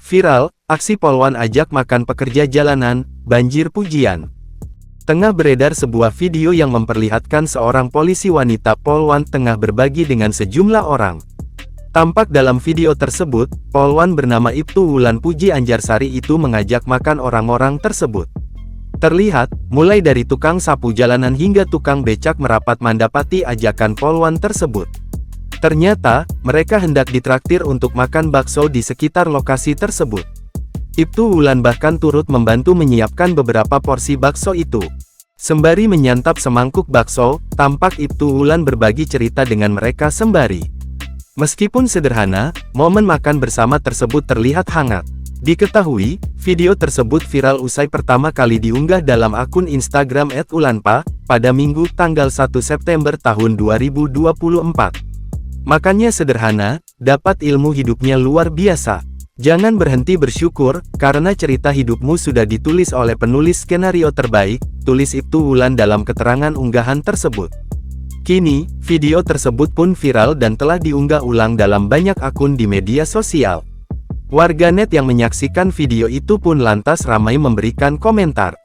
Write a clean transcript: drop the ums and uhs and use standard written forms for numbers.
Viral, aksi polwan ajak makan pekerja jalanan, banjir pujian. Tengah beredar sebuah video yang memperlihatkan seorang polisi wanita polwan tengah berbagi dengan sejumlah orang. Tampak dalam video tersebut, polwan bernama Ibtu Wulan Puji Anjarsari itu mengajak makan orang-orang tersebut. Terlihat, mulai dari tukang sapu jalanan hingga tukang becak merapat mendapati ajakan polwan tersebut. Ternyata, mereka hendak ditraktir untuk makan bakso di sekitar lokasi tersebut. Ibtu Wulan bahkan turut membantu menyiapkan beberapa porsi bakso itu. Sembari menyantap semangkuk bakso, tampak Ibtu Wulan berbagi cerita dengan mereka sembari. Meskipun sederhana, momen makan bersama tersebut terlihat hangat. Diketahui, video tersebut viral usai pertama kali diunggah dalam akun Instagram @ulanpa, pada Minggu tanggal 1 September tahun 2024. Makannya sederhana, dapat ilmu hidupnya luar biasa. Jangan berhenti bersyukur, karena cerita hidupmu sudah ditulis oleh penulis skenario terbaik, tulis Ibtu Wulan dalam keterangan unggahan tersebut. Kini, video tersebut pun viral dan telah diunggah ulang dalam banyak akun di media sosial. Warganet yang menyaksikan video itu pun lantas ramai memberikan komentar.